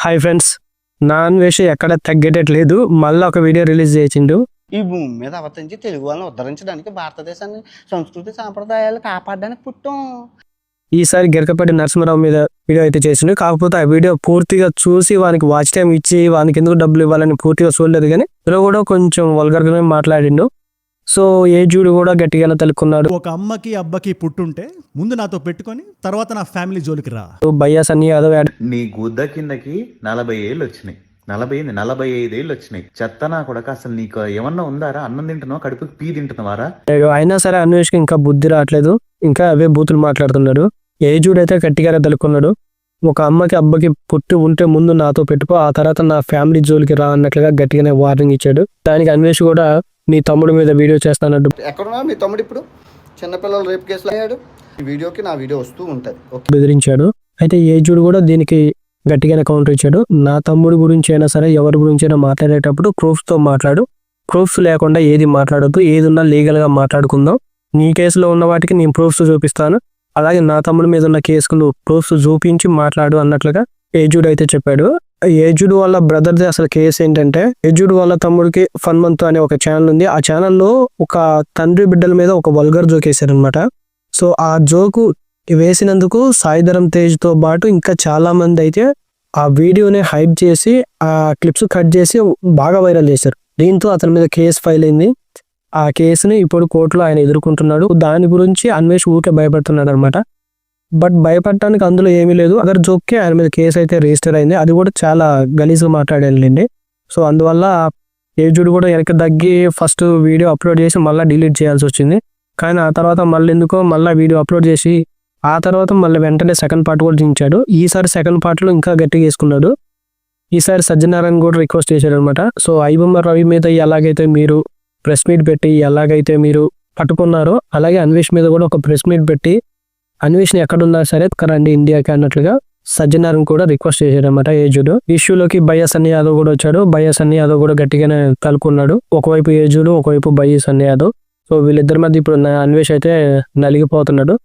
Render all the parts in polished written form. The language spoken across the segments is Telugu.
హాయ్ ఫ్రెండ్స్, నాన్ వేష ఎక్కడ తగ్గేటట్లేదు. మళ్ళీ ఒక వీడియో రిలీజ్ చేసిండు. ఈ భూమి మీద అవతరించి తెలుగు వాళ్ళని ఉద్ధరించడానికి, భారతదేశాన్ని సంస్కృతి సాంప్రదాయాలు కాపాడడానికి పుట్టాం. ఈసారి గిరకపడి నరసింహరావు మీద వీడియో అయితే చేసిండు. కాకపోతే ఆ వీడియో పూర్తిగా చూసి వానికి వాచ్ టైం ఇచ్చి వానికి ఎందుకు డబ్బులు ఇవ్వాలని పూర్తిగా చూడలేదు. కానీ ఇందులో కూడా కొంచెం వల్గర్గానే మాట్లాడిండు. సో ఏజుడు కూడా గట్టిగానే తలుక్కున్నాడు. ఒక అమ్మకి అబ్బకి పుట్టుంటే ముందు నాతో పెట్టుకొని తర్వాత నా ఫ్యామిలీ జోలికి రా. భయ్యా సన్నీ యాదవ్ నీ గుద్ద కిందకి 40 ఏళ్ళు వచ్చినాయి, 45 ఏళ్ళు వచ్చినాయి. చెత్తనా కూడా అసలు నీకు ఏమన్నా ఉందారా? అన్నం తింటున్నావు, కడుపుకి పీ తింటున్నావారా? అయినా సరే అన్వేష్కి ఇంకా బుద్ధి రావట్లేదు. ఇంకా అవే బూతులు మాట్లాడుతున్నాడు. ఏజుడు అయితే గట్టిగానే తలుక్కున్నాడు. ఒక అమ్మకి అబ్బకి పుట్టి ఉంటే ముందు నాతో పెట్టుకో, ఆ తర్వాత నా ఫ్యామిలీ జోలికి రా అన్నట్లుగా గట్టిగానే వార్నింగ్ ఇచ్చాడు. దానికి అన్వేష్ కూడా నీ తమ్ముడి మీద వీడియో చేస్తానట్టు. ఎక్కడున్నా మీ తమ్ముడు ఇప్పుడు చిన్నపిల్లలు రేపు కేసులు అయ్యాడు. ఈ వీడియోకి నా వీడియో వస్తూ ఉంటుంది బెదిరించాడు. అయితే ఏజుడు కూడా దీనికి గట్టిగానే కౌంటర్ ఇచ్చాడు. నా తమ్ముడి గురించి అయినా సరే ఎవరి గురించి అయినా మాట్లాడేటప్పుడు ప్రూఫ్తో మాట్లాడు. ప్రూఫ్స్ లేకుండా ఏది మాట్లాడద్దు. ఏది ఉన్నా లీగల్గా మాట్లాడుకుందాం. నీ కేసులో ఉన్న వాటికి నేను ప్రూఫ్స్ చూపిస్తాను. అలాగే నా తమ్ముడి మీద ఉన్న కేసుకు నువ్వు ప్రూఫ్స్ చూపించి మాట్లాడు అన్నట్లుగా ఏజుడు అయితే చెప్పాడు. ఏజుడు వాళ్ళ బ్రదర్ది అసలు కేసు ఏంటంటే, ఏజుడు వాళ్ళ తమ్ముడికి ఫన్ మంత్ అనే ఒక ఛానల్ ఉంది. ఆ ఛానల్లో ఒక తండ్రి బిడ్డల మీద ఒక వల్గర్ జోక్ వేశారనమాట. సో ఆ జోకు వేసినందుకు సాయిధరం తేజ్తో పాటు ఇంకా చాలా మంది అయితే ఆ వీడియోని హైప్ చేసి ఆ క్లిప్స్ కట్ చేసి బాగా వైరల్ చేశారు. దీంతో అతని మీద కేసు ఫైల్ అయింది. ఆ కేసుని ఇప్పుడు కోర్టులో ఆయన ఎదుర్కొంటున్నాడు. దాని గురించి అన్వేష్ ఊరికే భయపడుతున్నాడు అనమాట. బట్ భయపడటానికి అందులో ఏమీ లేదు. అగర్ జోక్కి ఆయన మీద కేసు అయితే రిజిస్టర్ అయింది. అది కూడా చాలా గలీజ్గా మాట్లాడాలండి. సో అందువల్ల ఏజుడు కూడా వెనక్కి తగ్గి ఫస్ట్ వీడియో అప్లోడ్ చేసి మళ్ళీ డిలీట్ చేయాల్సి వచ్చింది. కానీ ఆ తర్వాత మళ్ళీ ఎందుకో మళ్ళీ వీడియో అప్లోడ్ చేసి ఆ తర్వాత మళ్ళీ వెంటనే సెకండ్ పార్ట్ కూడా దించాడు. ఈసారి సెకండ్ పార్ట్లో ఇంకా గట్టిగా వేసుకున్నాడు. ఈసారి సజ్జనారాయణ కూడా రిక్వెస్ట్ చేశాడు అనమాట. సో ఐబొమ్మ రవి మీద ఎలాగైతే మీరు ప్రెస్ మీట్ పెట్టి ఎలాగైతే మీరు పట్టుకున్నారో అలాగే అన్వేష్ మీద కూడా ఒక ప్రెస్ మీట్ పెట్టి అన్వేష్ని ఎక్కడున్నా సరే రండి ఇండియాకి అన్నట్లుగా సజ్జనారాయణ కూడా రిక్వెస్ట్ చేశాడు అనమాట ఏజుడు. ఇష్యూలోకి భయ్యా సన్నీ యాదవ్ కూడా వచ్చాడు. భయ్యా సన్నీ యాదవ్ కూడా గట్టిగానే కలుపుకున్నాడు. ఒకవైపు ఏజుడు, ఒకవైపు భయ్యా సన్నీ యాదవ్. సో వీళ్ళిద్దరి మధ్య ఇప్పుడు అన్వేష్ అయితే నలిగిపోతున్నాడు.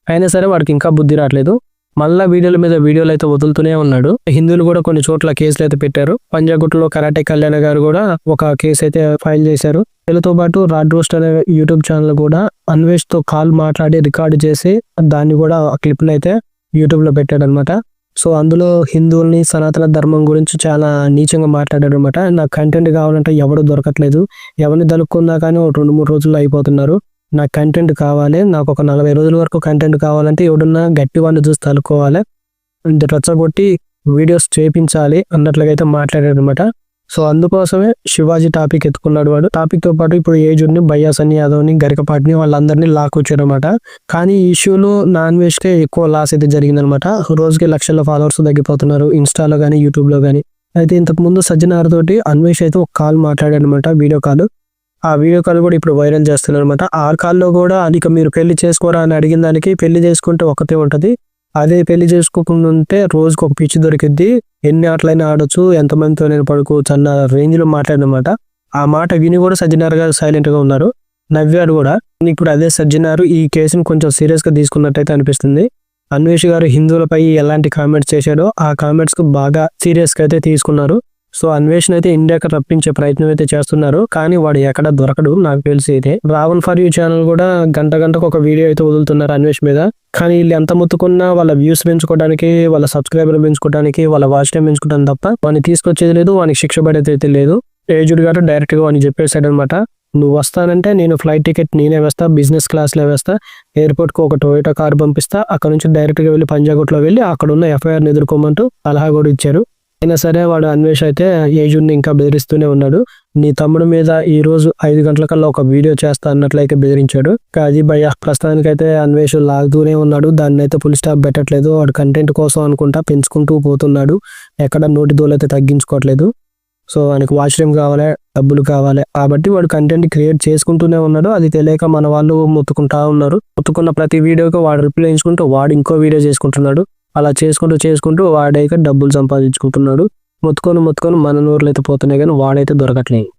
అయినా సరే వాడికి ఇంకా బుద్ధి రావట్లేదు. మళ్ళా వీడియోల మీద వీడియోలు అయితే వదులుతూనే ఉన్నాడు. హిందువులు కూడా కొన్ని చోట్ల కేసులు అయితే పెట్టారు. పంజాగుట్టలో కరాటే కళ్యాణ్ గారు కూడా ఒక కేసు అయితే ఫైల్ చేశారు. వీళ్ళతో పాటు రాడ్ రోస్ట్ అనే యూట్యూబ్ ఛానల్ కూడా అన్వేష్ తో కాల్ మాట్లాడి రికార్డు చేసి దాన్ని కూడా ఆ క్లిప్లు అయితే యూట్యూబ్ లో పెట్టాడు అనమాట. సో అందులో హిందువుల్ని సనాతన ధర్మం గురించి చాలా నీచంగా మాట్లాడాడు అనమాట. నాకు కంటెంట్ కావాలంటే ఎవరు దొరకట్లేదు, ఎవరిని దొరుకున్నా కానీ 2-3 రోజుల్లో అయిపోతున్నారు. నాకు కంటెంట్ కావాలి, నాకు ఒక 40 రోజుల వరకు కంటెంట్ కావాలంటే ఎవడన్నా గట్టి వాడిని చూసి తలుకోవాలి, రచ్చగొట్టి వీడియోస్ చేపించాలి అన్నట్లుగా అయితే మాట్లాడాడు అనమాట. సో అందుకోసమే శివాజీ టాపిక్ ఎత్తుకున్నాడు. వాడు టాపిక్ తో పాటు ఇప్పుడు ఏజుడిని, భయ్యా సన్నీ యాదవ్ని, గరికపాటిని వాళ్ళందరినీ లాక్కొచ్చారు అనమాట. కానీ ఈ ఇష్యూలో నాన్ వేష్కే ఎక్కువ లాస్ అయితే జరిగిందనమాట. రోజుకి లక్షల ఫాలోవర్స్ తగ్గిపోతున్నారు ఇన్స్టాలో కానీ యూట్యూబ్ లో కానీ. అయితే ఇంతకు ముందు సజ్జనార్ తోటి అన్వేష్ అయితే ఒక కాల్ మాట్లాడాడు అనమాట, వీడియో కాల్. ఆ వీడియో కాల్ కూడా ఇప్పుడు వైరల్ చేస్తున్నారు అనమాట. ఆ కాల్లో కూడా అది మీరు పెళ్లి చేసుకోరా అని అడిగిన దానికి పెళ్లి చేసుకుంటే ఒకటే ఉంటది, అదే పెళ్లి చేసుకోకుండా ఉంటే రోజుకు ఒక పిచ్చి దొరికిద్ది, ఎన్ని ఆటలైనా ఆడొచ్చు, ఎంతమందితో నేను పడుకోవచ్చు అన్న రేంజ్ లో మాట్లాడనమాట. ఆ మాట విని కూడా సజ్జనార్ గారు సైలెంట్ గా ఉన్నారు, నవ్వాడు కూడా. ఇప్పుడు అదే సజ్జనారు ఈ కేసును కొంచెం సీరియస్ గా తీసుకున్నట్టయితే అనిపిస్తుంది. అన్వేష్ గారు హిందువులపై ఎలాంటి కామెంట్స్ చేశాడో ఆ కామెంట్స్ కు బాగా సీరియస్ గా అయితే తీసుకున్నారు. సో అన్వేష్ అయితే ఇండియాకి రప్పించే ప్రయత్నం అయితే చేస్తున్నారు. కానీ వాడు ఎక్కడ దొరకడు నాకు తెలిసి. అయితే రావణ్ ఫర్ యూ ఛానల్ కూడా గంటకు ఒక వీడియో అయితే వదులుతున్నారు అన్వేష్ మీద. కానీ వీళ్ళు ఎంత ముత్తుకున్నా వాళ్ళ వ్యూస్ పెంచుకోవడానికి, వాళ్ళ సబ్స్క్రైబర్లు పెంచుకోవడానికి, వాళ్ళ వాచ్ టైం పెంచుకోవడానికి తప్ప వాడిని తీసుకొచ్చేది లేదు, వానికి శిక్ష పడేది అయితే లేదు. ఏజుడు గారు డైరెక్ట్ గా వాడిని చెప్పేశాడు అనమాట, నువ్వు వస్తానంటే నేను ఫ్లైట్ టికెట్ నేనే వేస్తా, బిజినెస్ క్లాస్ లో వేస్తా, ఎయిర్పోర్ట్ కు ఒక టొయోటా కార్ పంపిస్తా, అక్కడ నుంచి డైరెక్ట్ గా వెళ్ళి పంజాగుట్లో వెళ్ళి అక్కడ ఉన్న FIR ని ఎదుర్కోమంటూ సలహా కూడా ఇచ్చారు. అయినా సరే వాడు అన్వేష్ అయితే ఏజుడిని ఇంకా బెదిరిస్తూనే ఉన్నాడు. నీ తమ్ముడి మీద ఈ రోజు 5 గంటలకల్లా ఒక వీడియో చేస్తా అన్నట్లయితే బెదిరించాడు. అది భయ్యా ప్రస్తుతానికైతే అన్వేష్ లాగుతూనే ఉన్నాడు. దాన్ని అయితే ఫుల్ స్టాప్ పెట్టట్లేదు. వాడు కంటెంట్ కోసం అనుకుంటా పెంచుకుంటూ పోతున్నాడు. ఎక్కడ నోటి దోలైతే తగ్గించుకోవట్లేదు. సో ఆయనకు వాచ్ టైం కావాలి, డబ్బులు కావాలి, కాబట్టి వాడు కంటెంట్ క్రియేట్ చేసుకుంటూనే ఉన్నాడు. అది తెలియక మన వాళ్ళు మొత్తుకుంటా ఉన్నారు. మొత్తుకున్న ప్రతి వీడియోకి వాడు రిప్లై ఇచ్చుకుంటూ వాడు ఇంకో వీడియో చేసుకుంటున్నాడు. అలా చేసుకుంటూ వాడైతే డబ్బులు సంపాదించుకుంటున్నాడు. మొత్తుకొని మన నోర్లు అయితే పోతున్నాయి కానీ వాడైతే దొరకట్లేదు.